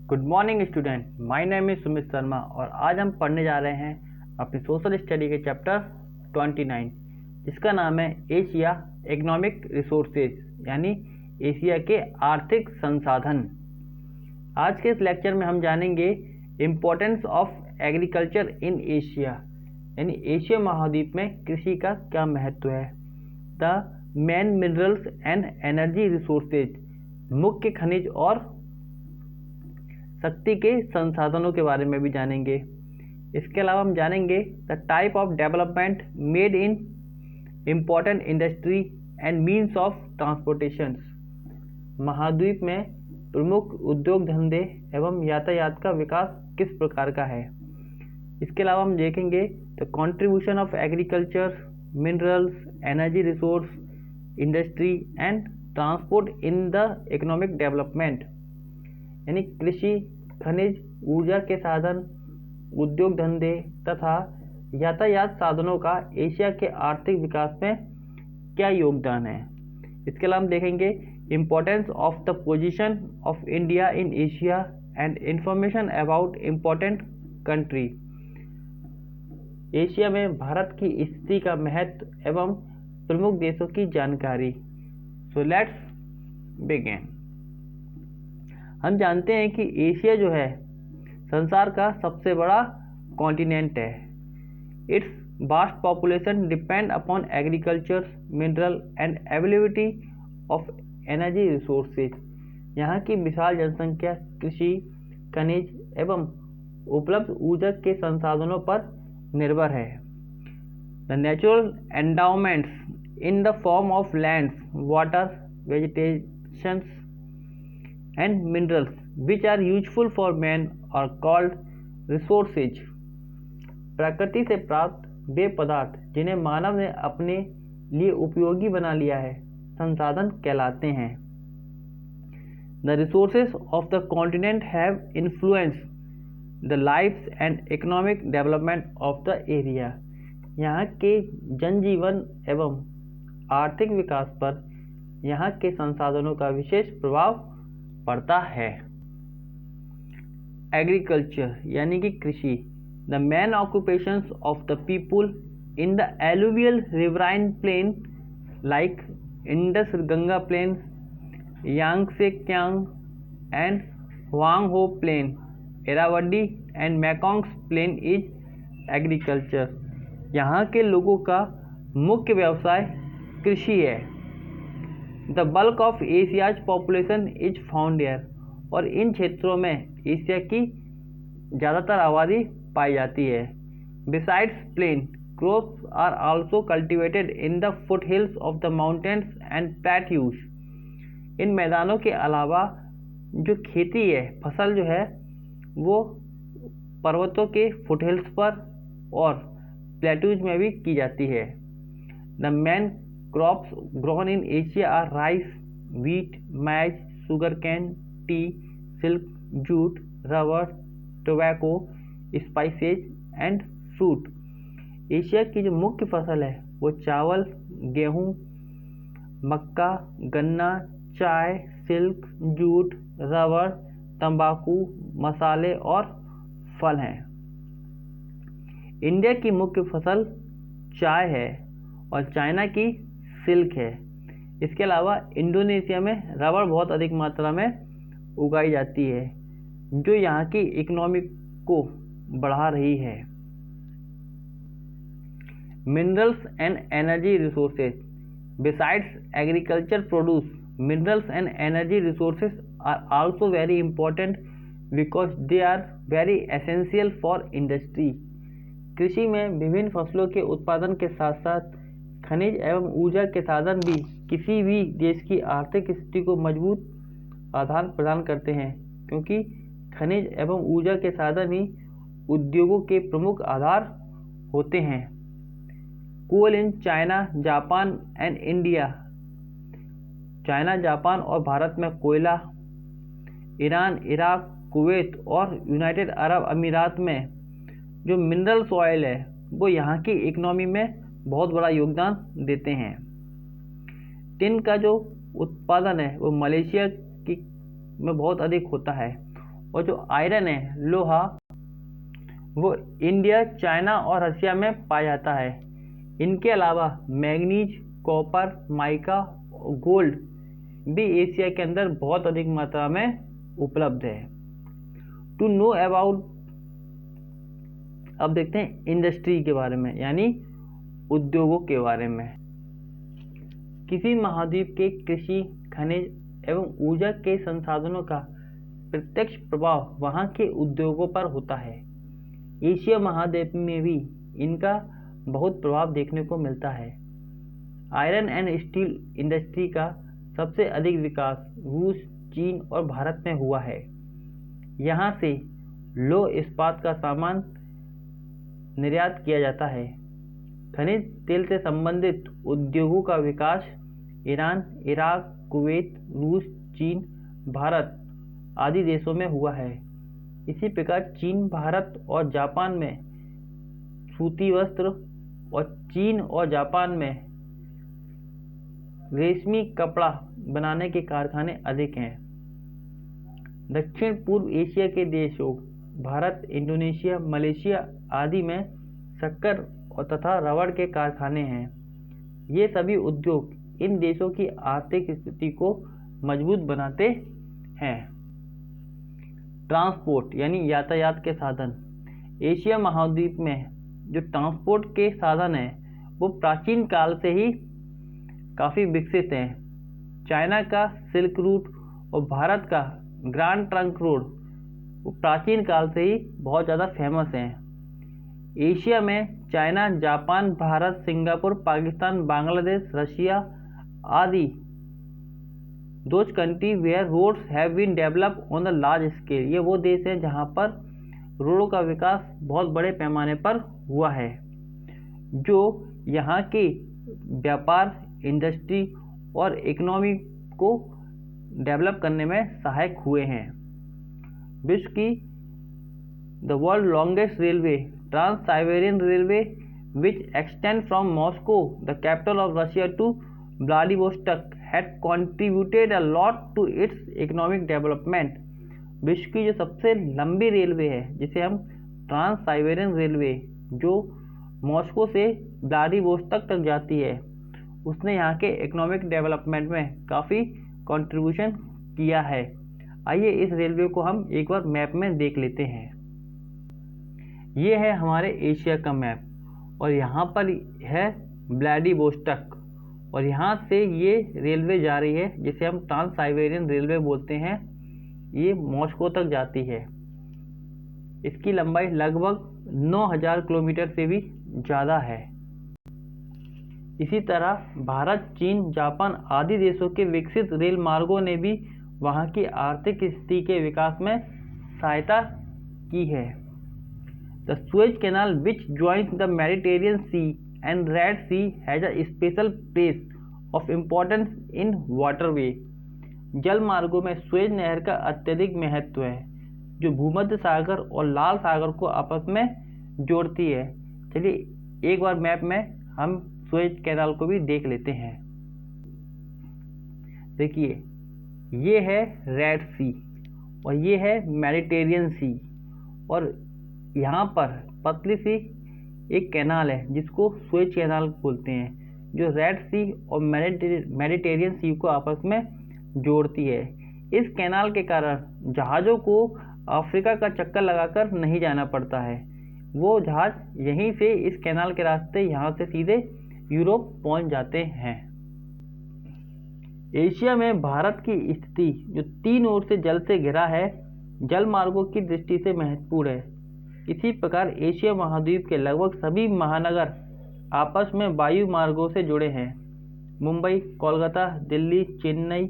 Good morning student, my name is Sumit Sharma और आज हम पढ़ने जा रहे हैं अपनी सोशल स्टडी के चैप्टर 29 जिसका नाम है एशिया इकोनॉमिक रिसोर्सेज यानी एशिया के आर्थिक संसाधन। आज के इस लेक्चर में हम जानेंगे importance of agriculture in Asia यानी एशिया महाद्वीप में कृषि का क्या महत्व है। The main minerals and energy resources, मुख्य खनिज और शक्ति के संसाधनों के बारे में भी जानेंगे। इसके अलावा हम जानेंगे the type of development made in important industry and means of transportation, महाद्वीप में प्रमुख उद्योग धंधे एवं यातायात का विकास किस प्रकार का है। इसके अलावा हम देखेंगे the contribution of agriculture, minerals, energy resource, industry and transport in the economic development यानी कृषि, खनिज, ऊर्जा के साधन, उद्योग धंधे तथा यातायात साधनों का एशिया के आर्थिक विकास में क्या योगदान है। इसके अलावा हम देखेंगे importance of the position of India in Asia and information about important country, Asia में भारत की स्थिति का महत्व एवं प्रमुख देशों की जानकारी। So let's begin. हम जानते हैं कि एशिया जो है संसार का सबसे बड़ा कॉन्टिनेंट है। Its vast population depend upon agriculture, mineral and availability of energy resources, यहाँ की विशाल जनसंख्या कृषि, खनिज एवं उपलब्ध ऊर्जा के संसाधनों पर निर्भर है। The natural endowments in the form of lands, water, vegetations and minerals which are useful for man are called resources, प्रकृति से प्राप्त वे पदार्थ जिन्हें मानव ने अपने लिए उपयोगी बना लिया है संसाधन कहलाते हैं। The resources of the continent have influenced the lives and economic development of the area, यहाँ के जनजीवन एवं आर्थिक विकास पर यहाँ के संसाधनों का विशेष प्रभाव पड़ता है। एग्रीकल्चर यानी कि कृषि, the main occupations of the people in the alluvial riverine plain like Indus Ganga plain, Yangtze Kiang and Huang Ho plain, Irrawaddy and Mekong plain is agriculture, यहाँ के लोगों का मुख्य व्यवसाय कृषि है। The bulk of Asia's population is found here, और इन क्षेत्रों में एशिया की ज़्यादातर आबादी पाई जाती है। Besides plain, crops are also cultivated in the foot hills of the mountains and plateaus, इन मैदानों के अलावा जो खेती है, फसल जो है वो पर्वतों के फुट हिल्स पर और प्लेट्यूज में भी की जाती है। The man crops grown in Asia are rice, wheat, maize, sugarcane, tea, silk, jute, rubber, tobacco, spices and fruit। Asia की जो मुख्य फसल है वो चावल, गेहूँ, मक्का, गन्ना, चाय, सिल्क, जूट, रबर, तंबाकू, मसाले और फल हैं। इंडिया की मुख्य फसल चाय है और चाइना की सिल्क है। इसके अलावा इंडोनेशिया में रबर बहुत अधिक मात्रा में उगाई जाती है जो यहाँ की इकोनॉमी को बढ़ा रही है। Minerals and energy resources, besides agriculture produce, minerals and energy resources are also very important because they are very essential for industry, कृषि में विभिन्न फसलों के उत्पादन के साथ साथ खनिज एवं ऊर्जा के साधन भी किसी भी देश की आर्थिक स्थिति को मजबूत आधार प्रदान करते हैं, क्योंकि खनिज एवं ऊर्जा के साधन ही उद्योगों के प्रमुख आधार होते हैं। Coal in China, Japan and India, China, Japan और भारत में कोयला, ईरान, इराक, कुवैत और यूनाइटेड अरब अमीरात में जो मिनरल ऑयल है वो यहाँ की इकोनॉमी में बहुत बड़ा योगदान देते हैं। टिन का जो उत्पादन है वो मलेशिया की में बहुत अधिक होता है और जो आयरन है, लोहा, वो इंडिया, चाइना और रशिया में पाया जाता है। इनके अलावा मैग्नीज, कॉपर, माइका और गोल्ड भी एशिया के अंदर बहुत अधिक मात्रा में उपलब्ध है। टू नो अबाउट, अब देखते हैं इंडस्ट्री के बारे में, यानी उद्योगों के बारे में। किसी महाद्वीप के कृषि, खनिज एवं ऊर्जा के संसाधनों का प्रत्यक्ष प्रभाव वहाँ के उद्योगों पर होता है। एशिया महाद्वीप में भी इनका बहुत प्रभाव देखने को मिलता है। आयरन एंड स्टील इंडस्ट्री का सबसे अधिक विकास रूस, चीन और भारत में हुआ है। यहाँ से लौह इस्पात का सामान निर्यात किया जाता है। खनिज तेल से संबंधित उद्योगों का विकास ईरान, इराक, कुवैत, रूस, चीन, भारत आदि देशों में हुआ है। इसी प्रकार चीन, भारत और जापान में सूती वस्त्र और चीन और जापान में रेशमी कपड़ा बनाने के कारखाने अधिक हैं। दक्षिण पूर्व एशिया के देशों भारत, इंडोनेशिया, मलेशिया आदि में शक्कर और तथा रबड़ के कारखाने हैं। ये सभी उद्योग इन देशों की आर्थिक स्थिति को मजबूत बनाते हैं। ट्रांसपोर्ट यानी यातायात के साधन। एशिया महाद्वीप में जो ट्रांसपोर्ट के साधन हैं वो प्राचीन काल से ही काफ़ी विकसित हैं। चाइना का सिल्क रूट और भारत का ग्रांड ट्रंक रोड वो प्राचीन काल से ही बहुत ज़्यादा फेमस हैं। एशिया में China, Japan, Bharat, Singapore, Pakistan, Bangladesh, Russia आदि those country where roads have been developed on the large scale. ये वो देश हैं जहाँ पर रोडों का विकास बहुत बड़े पैमाने पर हुआ है, जो यहाँ के व्यापार, इंडस्ट्री और इकोनॉमी को डेवलप करने में सहायक हुए हैं। विश्व की the world longest railway, trans Siberian railway, which extend from Moscow the capital of Russia to Vladivostok, had contributed a lot to its economic development। विश्व की जो सबसे लंबी रेलवे है, जिसे हम ट्रांस साइबेरियन रेलवे, जो मॉस्को से व्लादिवोस्टॉक तक जाती है, उसने यहाँ के इकोनॉमिक डेवलपमेंट में काफ़ी कंट्रीब्यूशन किया है। आइए इस रेलवे को हम एक बार मैप में देख लेते हैं। ये है हमारे एशिया का मैप और यहाँ पर है व्लादिवोस्टॉक और यहाँ से ये रेलवे जा रही है, जिसे हम ट्रांस साइबेरियन रेलवे बोलते हैं। ये मॉस्को तक जाती है। इसकी लंबाई लगभग 9000 किलोमीटर से भी ज़्यादा है। इसी तरह भारत, चीन, जापान आदि देशों के विकसित रेल मार्गों ने भी वहाँ की आर्थिक स्थिति के विकास में सहायता की है। The Suez canal which joins the Mediterranean sea and Red Sea has a special place of importance in waterway। जल मार्गों में सुएज नहर का अत्यधिक महत्व है, जो भूमध्य सागर और लाल सागर को आपस में जोड़ती है। चलिए एक बार मैप में हम सुएज कैनाल को भी देख लेते हैं। देखिए ये है रेड सी और ये है मेडिटेरियन सी और यहाँ पर पतली सी एक कैनाल है जिसको सुएज कैनाल बोलते हैं, जो रेड सी और मेडिटेरियन सी को आपस में जोड़ती है। इस कैनाल के कारण जहाज़ों को अफ्रीका का चक्कर लगाकर नहीं जाना पड़ता है। वो जहाज़ यहीं से इस कैनाल के रास्ते यहाँ से सीधे यूरोप पहुँच जाते हैं। एशिया में भारत की स्थिति जो तीन ओर से जल से घिरा है, जल मार्गों की दृष्टि से महत्वपूर्ण है। इसी प्रकार एशिया महाद्वीप के लगभग सभी महानगर आपस में वायु मार्गों से जुड़े हैं। Mumbai, Kolkata, Delhi, Chennai,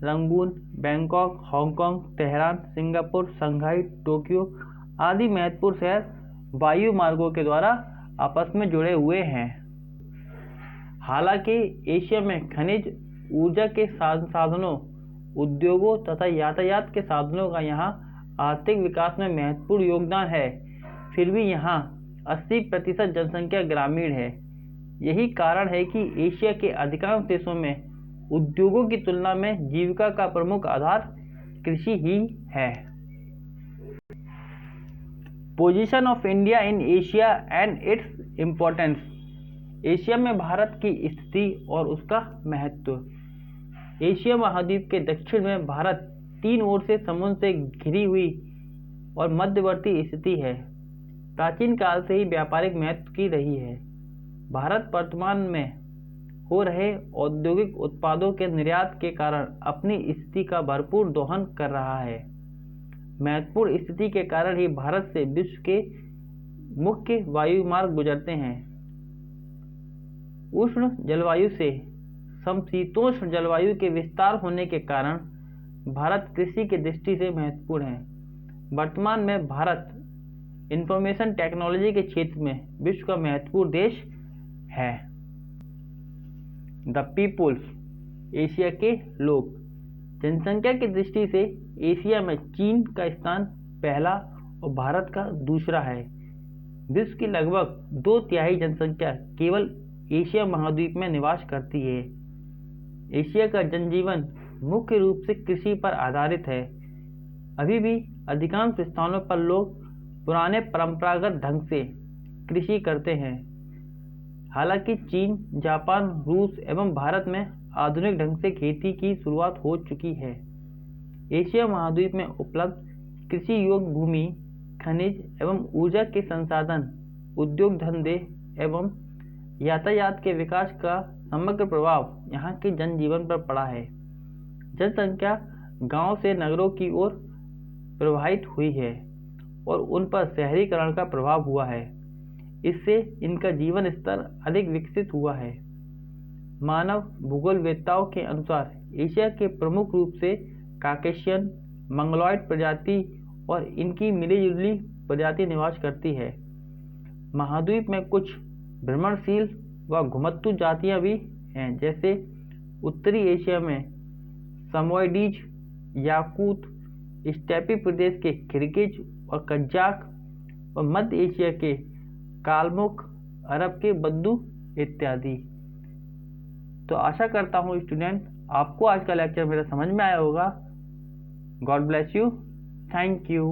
Rangoon, Bangkok, Hong Kong, Tehran, Singapore, Shanghai, Tokyo आदि महत्वपूर्ण शहर वायु मार्गों के द्वारा आपस में जुड़े हुए हैं। हालांकि एशिया में खनिज, ऊर्जा के साधनों, उद्योगों तथा यातायात के साधनों का यहाँ आर्थिक विकास में महत्वपूर्ण योगदान है, फिर भी यहाँ 80% जनसंख्या ग्रामीण है। यही कारण है कि एशिया के अधिकांश देशों में उद्योगों की तुलना में जीविका का प्रमुख आधार कृषि ही है। Position of India in Asia and its importance. Asia में भारत की स्थिति और उसका महत्व। एशिया महाद्वीप के दक्षिण में भारत तीन ओर से समुद्र से घिरी हुई और मध्यवर्ती स्थिति है। प्राचीन काल से ही व्यापारिक महत्व की रही है। भारत वर्तमान में हो रहे औद्योगिक उत्पादों के निर्यात के कारण अपनी स्थिति का भरपूर दोहन कर रहा है। महत्वपूर्ण स्थिति के कारण ही भारत से विश्व के मुख्य वायु मार्ग गुजरते हैं। उष्ण जलवायु से समशीतोष्ण जलवायु के विस्तार होने के कारण भारत कृषि की दृष्टि से महत्वपूर्ण है। वर्तमान में भारत इंफॉर्मेशन टेक्नोलॉजी के क्षेत्र में विश्व का महत्वपूर्ण देश है। द पीपुल्स, एशिया के लोग। जनसंख्या की दृष्टि से एशिया में चीन का स्थान पहला और भारत का दूसरा है। विश्व की लगभग 2/3 जनसंख्या केवल एशिया महाद्वीप में निवास करती है। एशिया का जनजीवन मुख्य रूप से कृषि पर आधारित है। अभी भी अधिकांश स्थानों पर लोग पुराने परंपरागत ढंग से कृषि करते हैं। हालांकि चीन, जापान, रूस एवं भारत में आधुनिक ढंग से खेती की शुरुआत हो चुकी है। एशिया महाद्वीप में उपलब्ध कृषि योग्य भूमि, खनिज एवं ऊर्जा के संसाधन, उद्योग धंधे एवं यातायात के विकास का समग्र प्रभाव यहाँ के जनजीवन पर पड़ा है। जनसंख्या गांव से नगरों की ओर प्रवाहित हुई है और उन पर शहरीकरण का प्रभाव हुआ है। इससे इनका जीवन स्तर अधिक विकसित हुआ है। मानव भूगोलवेत्ताओं के अनुसार एशिया के प्रमुख रूप से काकेशियन, मंगोलॉयड प्रजाति और इनकी मिलीजुली प्रजाति निवास करती है। महाद्वीप में कुछ भ्रमणशील व घुमत्तू जातियां भी हैं, जैसे उत्तरी एशिया में समोइडीज, याकूत, स्टेपी प्रदेश के किर्गिज और कज़ाक और मध्य एशिया के कालमुख, अरब के बद्दू इत्यादि। तो आशा करता हूँ स्टूडेंट आपको आज का लेक्चर मेरा समझ में आया होगा। God bless you. Thank you.